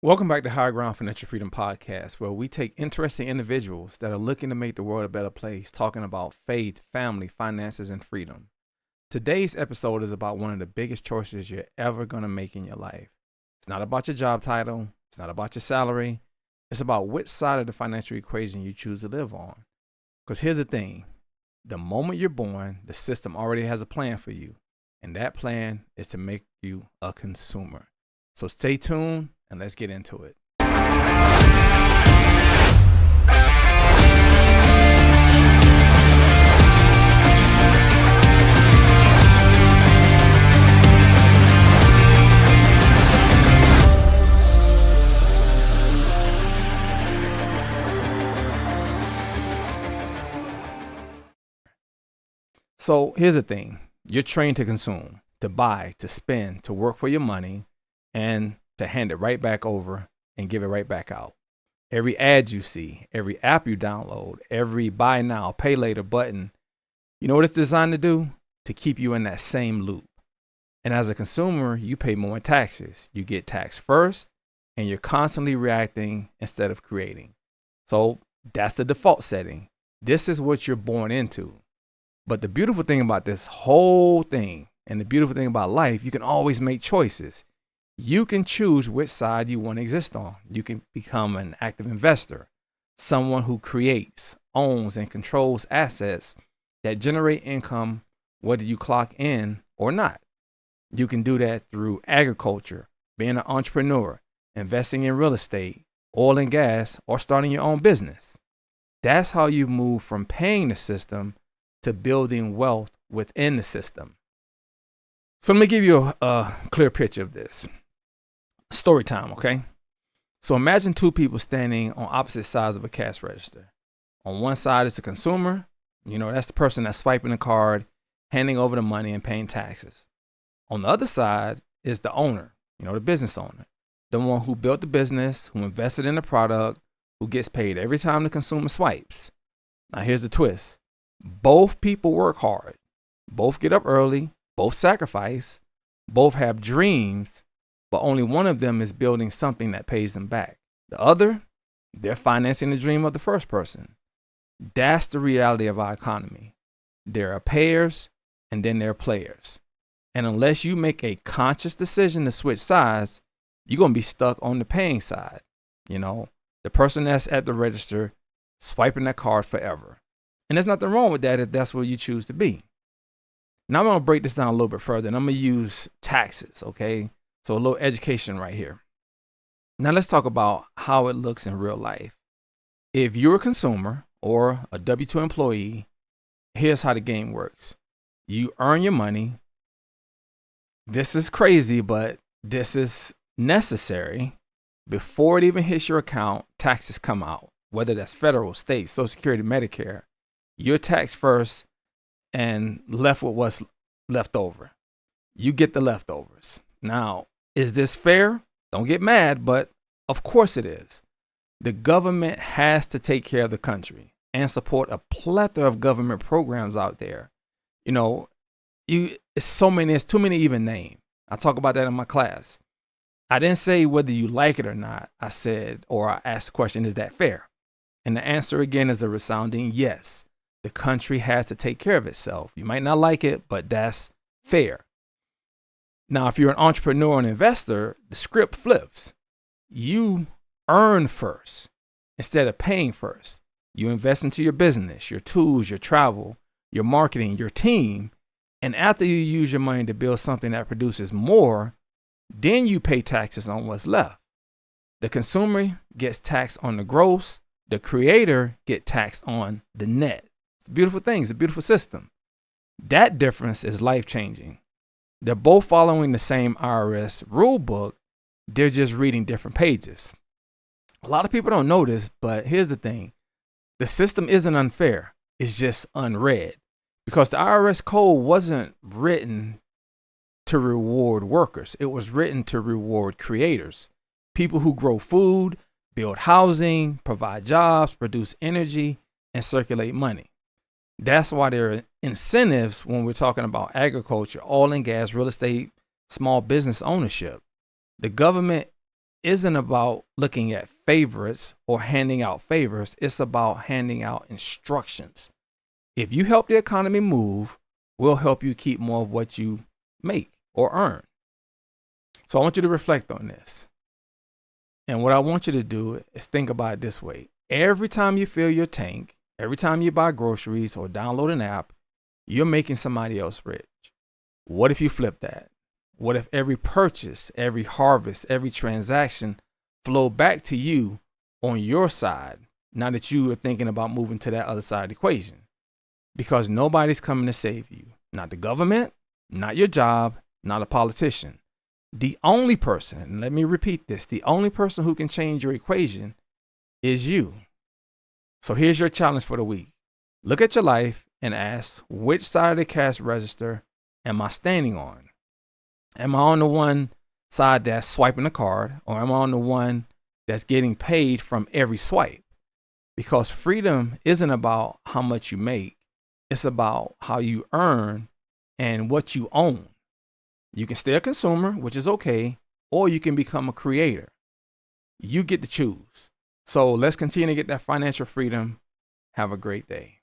Welcome back to High Ground Financial Freedom Podcast, where we take interesting individuals that are looking to make the world a better place, talking about faith, family, finances, and freedom. Today's episode is about one of the biggest choices you're ever going to make in your life. It's not about your job title. It's not about your salary. It's about which side of the financial equation you choose to live on. Because here's the thing. The moment you're born, the system already has a plan for you. And that plan is to make you a consumer. So stay tuned and let's get into it. So here's the thing. You're trained to consume, to buy, to spend, to work for your money, and to hand it right back over and give it right back out. Every ad you see, every app you download, every buy now, pay later button, you know what it's designed to do? To keep you in that same loop. And as a consumer, you pay more in taxes. You get taxed first, and you're constantly reacting instead of creating. So that's the default setting. This is what you're born into. But the beautiful thing about this whole thing, and the beautiful thing about life, you can always make choices. You can choose which side you want to exist on. You can become an active investor, someone who creates, owns, and controls assets that generate income, whether you clock in or not. You can do that through agriculture, being an entrepreneur, investing in real estate, oil and gas, or starting your own business. That's how you move from paying the system to building wealth within the system. So let me give you a clear picture of this. Story time, okay? So imagine two people standing on opposite sides of a cash register. On one side is the consumer. That's the person that's swiping the card, handing over the money, and paying taxes. On the other side is the owner, the business owner, the one who built the business, who invested in the product, who gets paid every time the consumer swipes. Now here's the twist. Both people work hard. Both get up early. Both sacrifice. Both have dreams. But only one of them is building something that pays them back. The other, they're financing the dream of the first person. That's the reality of our economy. There are payers and then there are players. And unless you make a conscious decision to switch sides, you're going to be stuck on the paying side. The person that's at the register swiping that card forever. And there's nothing wrong with that if that's what you choose to be. Now I'm going to break this down a little bit further, and I'm going to use taxes, okay? So a little education right here. Now let's talk about how it looks in real life. If you're a consumer or a W-2 employee, here's how the game works. You earn your money. This is crazy, but this is necessary. Before it even hits your account, taxes come out, whether that's federal, state, Social Security, Medicare. You're taxed first and left with what's left over. You get the leftovers. Now, is this fair? Don't get mad, but of course it is. The government has to take care of the country and support a plethora of government programs out there. It's so many, it's too many to even name. I talk about that in my class. I didn't say whether you like it or not. I asked the question, is that fair? And the answer again is a resounding yes. The country has to take care of itself. You might not like it, but that's fair. Now, if you're an entrepreneur and investor, the script flips. You earn first instead of paying first. You invest into your business, your tools, your travel, your marketing, your team. And after you use your money to build something that produces more, then you pay taxes on what's left. The consumer gets taxed on the gross. The creator gets taxed on the net. It's a beautiful thing. It's a beautiful system. That difference is life-changing. They're both following the same IRS rule book. They're just reading different pages. A lot of people don't know this, but here's the thing. The system isn't unfair. It's just unread. Because the IRS code wasn't written to reward workers. It was written to reward creators. People who grow food, build housing, provide jobs, produce energy, and circulate money. That's why there are incentives when we're talking about agriculture, oil and gas, real estate, small business ownership. The government isn't about looking at favorites or handing out favors. It's about handing out instructions. If you help the economy move, we'll help you keep more of what you make or earn. So I want you to reflect on this. And what I want you to do is think about it this way. Every time you fill your tank, every time you buy groceries or download an app, you're making somebody else rich. What if you flip that? What if every purchase, every harvest, every transaction flow back to you on your side, now that you are thinking about moving to that other side of the equation? Because nobody's coming to save you. Not the government, not your job, not a politician. The only person, and let me repeat this, the only person who can change your equation is you. So here's your challenge for the week. Look at your life and ask, which side of the cash register am I standing on? Am I on the one side that's swiping the card, or am I on the one that's getting paid from every swipe? Because freedom isn't about how much you make. It's about how you earn and what you own. You can stay a consumer, which is okay, or you can become a creator. You get to choose. So let's continue to get that financial freedom. Have a great day.